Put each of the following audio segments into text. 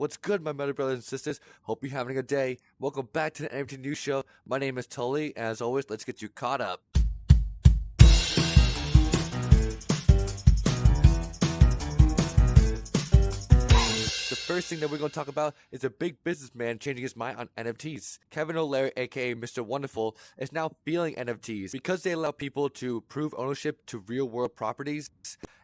What's good, my meta brothers and sisters? Hope you're having a good day. Welcome back to the NFT News Show. My name is Tully, and as always, let's get you caught up. The first thing that we're going to talk about is a big businessman changing his mind on NFTs. Kevin O'Leary, aka Mr. Wonderful, is now feeling NFTs because they allow people to prove ownership to real-world properties.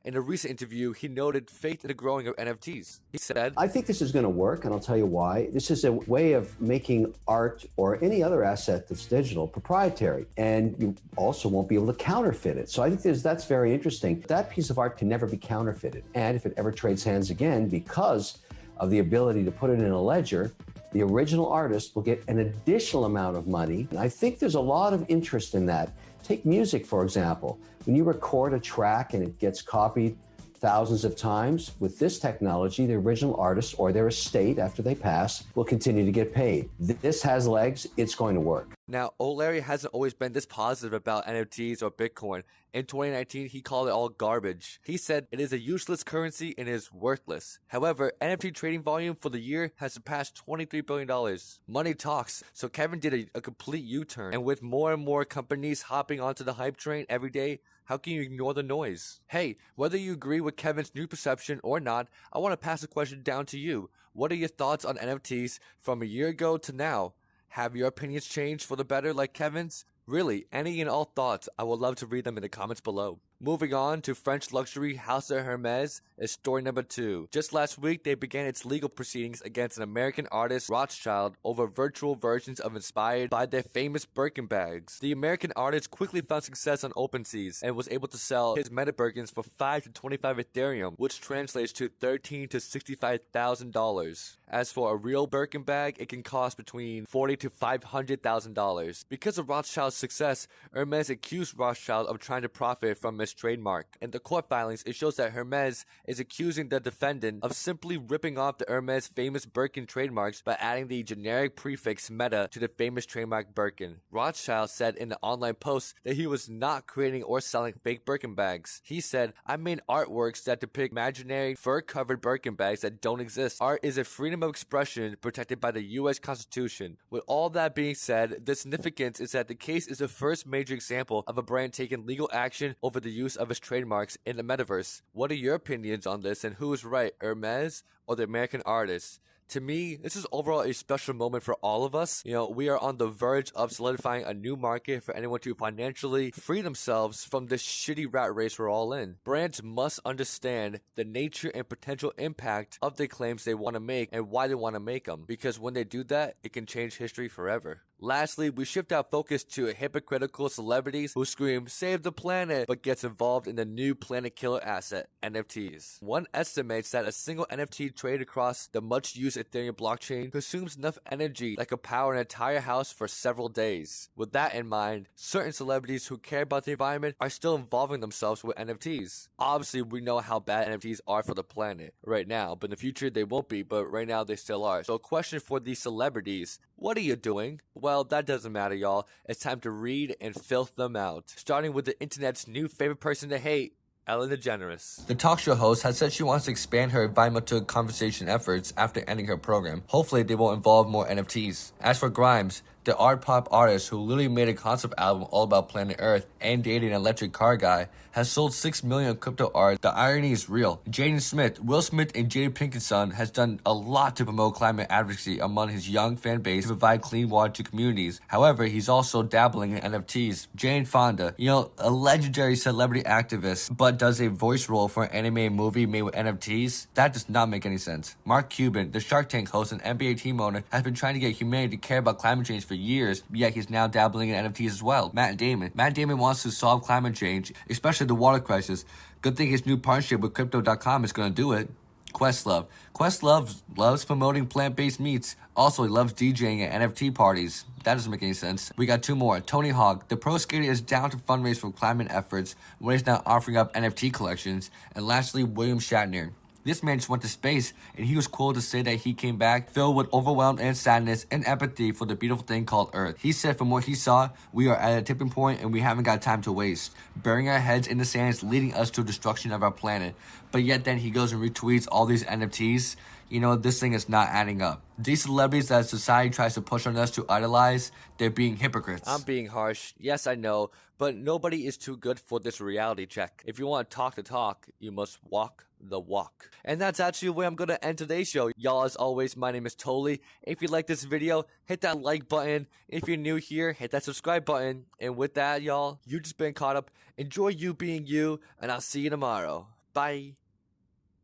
In a recent interview, he noted faith in the growing of NFTs. He said, I think this is going to work, and I'll tell you why. This is a way of making art or any other asset that's digital proprietary, and you also won't be able to counterfeit it. So I think that's very interesting. That piece of art can never be counterfeited, and if it ever trades hands again, because of the ability to put it in a ledger, the original artist will get an additional amount of money. And I think there's a lot of interest in that. Take music, for example. When you record a track and it gets copied thousands of times, with this technology, the original artist or their estate after they pass will continue to get paid. This has legs, it's going to work. Now, O'Leary hasn't always been this positive about NFTs or Bitcoin. In 2019, he called it all garbage. He said it is a useless currency and is worthless. However, NFT trading volume for the year has surpassed $23 billion. Money talks, so Kevin did a complete U-turn. And with more and more companies hopping onto the hype train every day, how can you ignore the noise? Hey, whether you agree with Kevin's new perception or not, I want to pass the question down to you. What are your thoughts on NFTs from a year ago to now? Have your opinions changed for the better like Kevin's? Really, any and all thoughts, I would love to read them in the comments below. Moving on to French luxury house of Hermes is story number 2. Just last week, they began its legal proceedings against an American artist, Rothschild, over virtual versions of inspired by their famous Birkin bags. The American artist quickly found success on OpenSea and was able to sell his Meta Birkins for 5 to 25 Ethereum, which translates to $13,000 to $65,000. As for a real Birkin bag, it can cost between $40,000 to $500,000. Because of Rothschild's success, Hermes accused Rothschild of trying to profit from his trademark. In the court filings, it shows that Hermes is accusing the defendant of simply ripping off the Hermes famous Birkin trademarks by adding the generic prefix Meta to the famous trademark Birkin. Rothschild said in the online post that he was not creating or selling fake Birkin bags. He said, I made artworks that depict imaginary fur-covered Birkin bags that don't exist. Art is a freedom of expression protected by the U.S. Constitution. With all that being said, the significance is that the case is the first major example of a brand taking legal action over the use of its trademarks in the metaverse. What are your opinions on this, and who is right, Hermes or the American artist? To me, this is overall a special moment for all of us. We are on the verge of solidifying a new market for anyone to financially free themselves from this shitty rat race we're all in. Brands must understand the nature and potential impact of the claims they want to make and why they want to make them, because when they do that, it can change history forever. Lastly, we shift our focus to hypocritical celebrities who scream, save the planet, but gets involved in the new planet killer asset, NFTs. One estimates that a single NFT traded across the much-used Ethereum blockchain consumes enough energy that could power an entire house for several days. With that in mind, certain celebrities who care about the environment are still involving themselves with NFTs. Obviously, we know how bad NFTs are for the planet right now, but in the future they won't be, but right now they still are. So a question for these celebrities, what are you doing? Well, that doesn't matter, y'all. It's time to read and filth them out. Starting with the internet's new favorite person to hate, Ellen Degeneres. The talk show host has said she wants to expand her environmental conversation efforts after ending her program. Hopefully, they will involve more NFTs. As for Grimes, the art pop artist who literally made a concept album all about planet Earth and dating an electric car guy, has sold 6 million crypto art. The irony is real. Jaden Smith, Will Smith and Jada Pinkett's son, has done a lot to promote climate advocacy among his young fan base to provide clean water to communities. However, he's also dabbling in NFTs. Jane Fonda, a legendary celebrity activist, but does a voice role for an animated movie made with NFTs? That does not make any sense. Mark Cuban, the Shark Tank host and NBA team owner, has been trying to get humanity to care about climate change for years, yet he's now dabbling in NFTs as well. Matt Damon wants to solve climate change, especially the water crisis. Good thing his new partnership with Crypto.com is going to do it. Questlove loves promoting plant-based meats. Also, he loves DJing at NFT parties. That doesn't make any sense. We got 2 more. Tony Hawk, the pro skater, is down to fundraise for climate efforts when he's now offering up NFT collections. And lastly, William Shatner. This man just went to space, and he was cool to say that he came back filled with overwhelmed and sadness and empathy for the beautiful thing called Earth. He said from what he saw, we are at a tipping point and we haven't got time to waste. Burying our heads in the sand is leading us to destruction of our planet. But yet then he goes and retweets all these NFTs. this thing is not adding up. These celebrities that society tries to push on us to idolize, they're being hypocrites. I'm being harsh, yes I know, but nobody is too good for this reality check. If you want to talk the talk, you must walk the walk. And that's actually where I'm gonna end today's show. Y'all, as always, my name is Toli. If you like this video, hit that like button. If you're new here, hit that subscribe button. And with that, y'all, you just been caught up. Enjoy you being you, and I'll see you tomorrow. Bye.